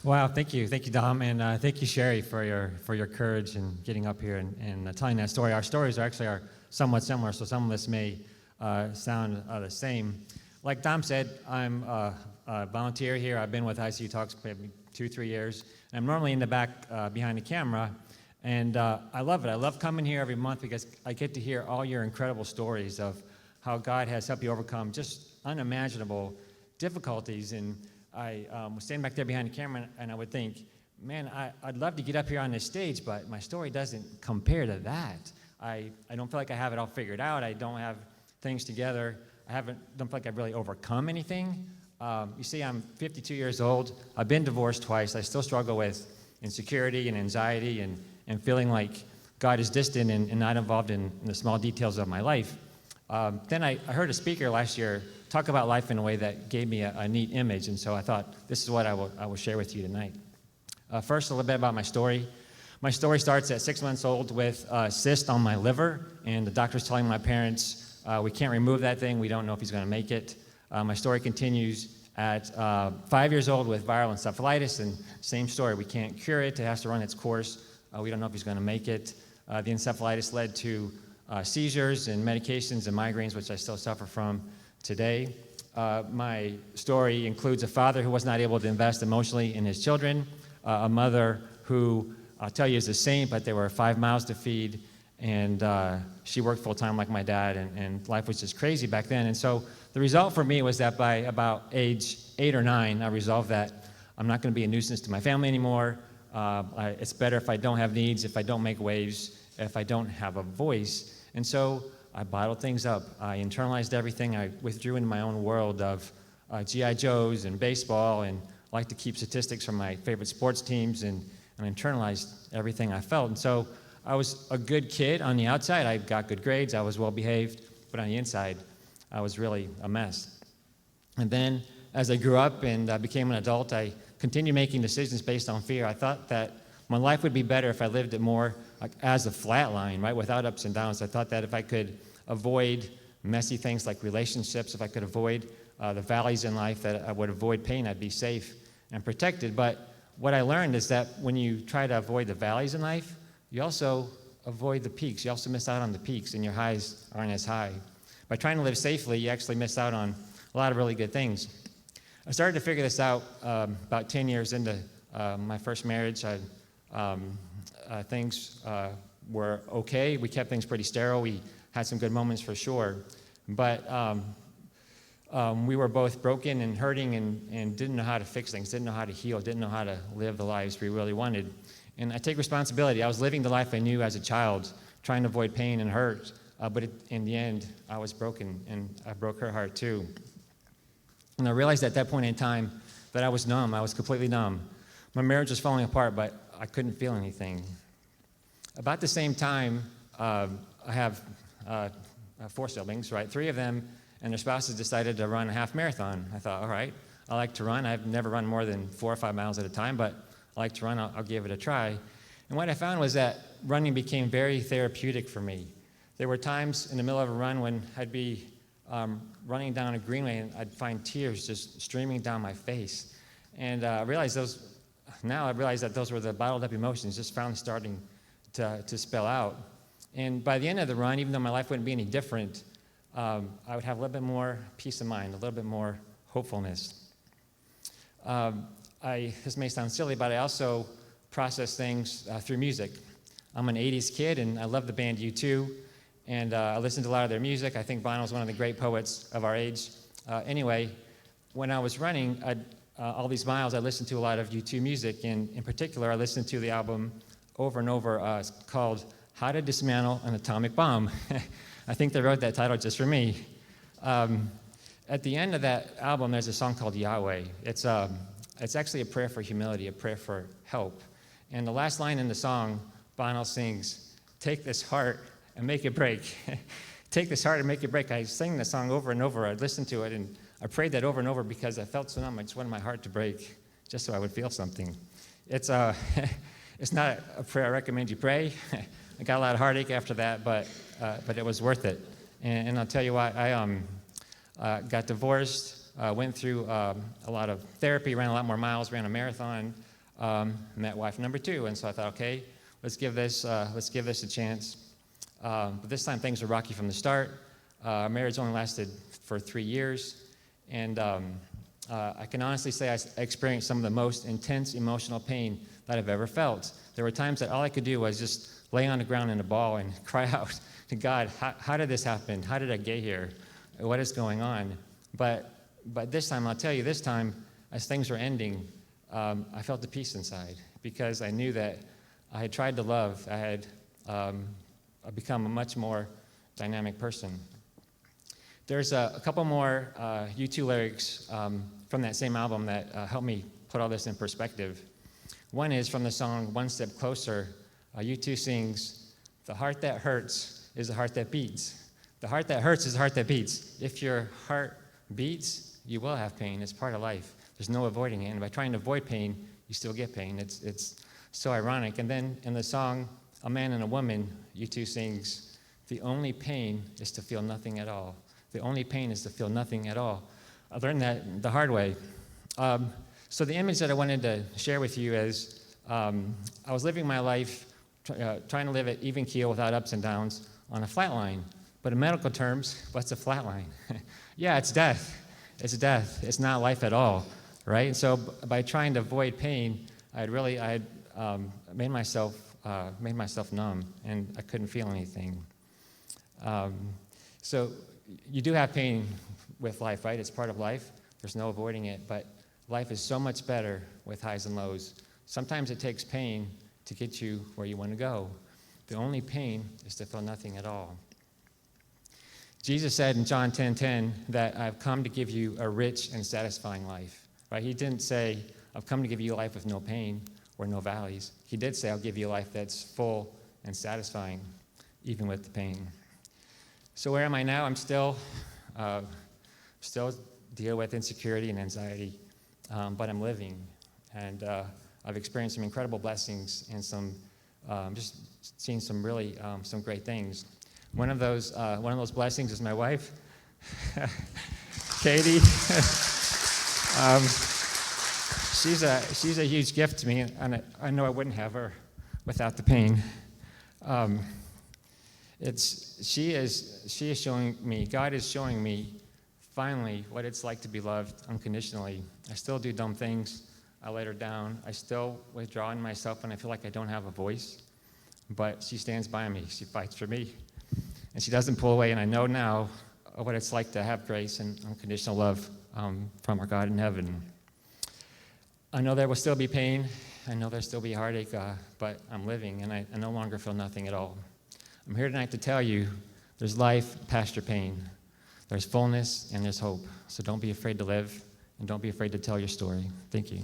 Wow, thank you, Dom, and thank you, Sherry, for your courage in getting up here and telling that story. Our stories are somewhat similar, so some of us may sound the same. Like Dom said, I'm a volunteer here. I've been with icuTalks maybe 2-3 years. And I'm normally in the back behind the camera, and I love it. I love coming here every month because I get to hear all your incredible stories of how God has helped you overcome just unimaginable difficulties. And I was standing back there behind the camera, and I would think, man, I'd love to get up here on this stage, but my story doesn't compare to that. I don't feel like I have it all figured out. I don't have things together. Don't feel like I've really overcome anything. You see, I'm 52 years old. I've been divorced twice. I still struggle with insecurity and anxiety and feeling like God is distant and not involved in the small details of my life. Then I heard a speaker last year talk about life in a way that gave me a neat image, and so I thought, this is what I will share with you tonight. First, a little bit about my story. My story starts at 6 months old with a cyst on my liver, and the doctor's telling my parents, we can't remove that thing. We don't know if he's going to make it. My story continues at 5 years old with viral encephalitis, and same story. We can't cure it. It has to run its course. We don't know if he's going to make it. The encephalitis led to seizures and medications and migraines, which I still suffer from today. My story includes a father who was not able to invest emotionally in his children, a mother who, I'll tell you, is a saint, but there were 5 mouths to feed, and she worked full-time like my dad, and life was just crazy back then. And so the result for me was that by about age 8 or 9, I resolved that I'm not going to be a nuisance to my family anymore. It's better if I don't have needs, if I don't make waves, if I don't have a voice. And so I bottled things up. I internalized everything. I withdrew into my own world of G.I. Joes and baseball, and like to keep statistics from my favorite sports teams, and internalized everything I felt. And so I was a good kid on the outside. I got good grades. I was well behaved. But on the inside, I was really a mess. And then as I grew up and became an adult, I continued making decisions based on fear. I thought that my life would be better if I lived it more like as a flat line, right, without ups and downs. I thought that if I could avoid messy things like relationships, if I could avoid the valleys in life, that I would avoid pain, I'd be safe and protected. But what I learned is that when you try to avoid the valleys in life, you also avoid the peaks. You also miss out on the peaks, and your highs aren't as high. By trying to live safely, you actually miss out on a lot of really good things. I started to figure this out about 10 years into my first marriage. Things were okay. We kept things pretty sterile. We had some good moments for sure. But we were both broken and hurting and didn't know how to fix things, didn't know how to heal, didn't know how to live the lives we really wanted. And I take responsibility. I was living the life I knew as a child, trying to avoid pain and hurt. But in the end, I was broken, and I broke her heart too. And I realized at that point in time that I was numb. I was completely numb. My marriage was falling apart, but I couldn't feel anything. About the same time, I have 4 siblings, right? 3 of them and their spouses decided to run a half marathon. I thought, all right, I like to run. I've never run more than 4 or 5 miles at a time, but I like to run. I'll give it a try. And what I found was that running became very therapeutic for me. There were times in the middle of a run when I'd be running down a greenway and I'd find tears just streaming down my face. And I realized that those were the bottled up emotions just finally starting to spill out. And by the end of the run, even though my life wouldn't be any different, I would have a little bit more peace of mind, a little bit more hopefulness. This may sound silly, but I also process things through music. I'm an 80s kid, and I love the band U2, and I listened to a lot of their music. I think Bono's one of the great poets of our age. Anyway, when I was running all these miles, I listened to a lot of U2 music, and in particular, I listened to the album over and over called How to Dismantle an Atomic Bomb. I think they wrote that title just for me. At the end of that album, there's a song called Yahweh. It's actually a prayer for humility, a prayer for help. And the last line in the song, Bono sings, "Take this heart and make it break." Take this heart and make it break. I sang the song over and over. I listened to it, and I prayed that over and over because I felt so numb. I just wanted my heart to break just so I would feel something. It's not a prayer I recommend you pray. I got a lot of heartache after that, but it was worth it. And I'll tell you why. I got divorced, went through a lot of therapy, ran a lot more miles, ran a marathon, met wife number 2, and so I thought, okay, let's give this a chance. But this time things were rocky from the start. Our marriage only lasted for 3 years, and I can honestly say I experienced some of the most intense emotional pain that I've ever felt. There were times that all I could do was just lay on the ground in a ball and cry out to God, how did this happen? How did I get here? What is going on? But this time, I'll tell you, this time, as things were ending, I felt the peace inside because I knew that I had tried to love. I had become a much more dynamic person. There's a couple more U2 lyrics from that same album that helped me put all this in perspective. One is from the song One Step Closer. U2 sings, "The heart that hurts is the heart that beats. The heart that hurts is the heart that beats. If your heart beats, you will have pain. It's part of life. There's no avoiding it. And by trying to avoid pain, you still get pain." It's so ironic. And then in the song A Man and a Woman, U2 sings, "The only pain is to feel nothing at all. The only pain is to feel nothing at all." I learned that the hard way. So the image that I wanted to share with you is I was living my life trying to live at even keel without ups and downs on a flat line. But in medical terms, what's a flat line? Yeah, it's death. It's death. It's not life at all, right? And so by trying to avoid pain, I had made myself numb, and I couldn't feel anything. So you do have pain with life, right? It's part of life. There's no avoiding it, but life is so much better with highs and lows. Sometimes it takes pain to get you where you want to go. The only pain is to feel nothing at all. Jesus said in John 10:10 that I've come to give you a rich and satisfying life, right? He didn't say, I've come to give you a life with no pain or no valleys. He did say, I'll give you a life that's full and satisfying, even with the pain. So where am I now? I'm still deal with insecurity and anxiety, but I'm living. And I've experienced some incredible blessings and some just seen some really some great things. One of those blessings is my wife, Katie. She's a huge gift to me, and I know I wouldn't have her without the pain. She is showing me, God is showing me finally what it's like to be loved unconditionally. I still do dumb things. I let her down. I still withdraw in myself when I feel like I don't have a voice. But she stands by me. She fights for me. And she doesn't pull away. And I know now what it's like to have grace and unconditional love from our God in heaven. I know there will still be pain. I know there'll still be heartache, but I'm living, and I no longer feel nothing at all. I'm here tonight to tell you there's life past your pain. There's fullness and there's hope. So don't be afraid to live, and don't be afraid to tell your story. Thank you.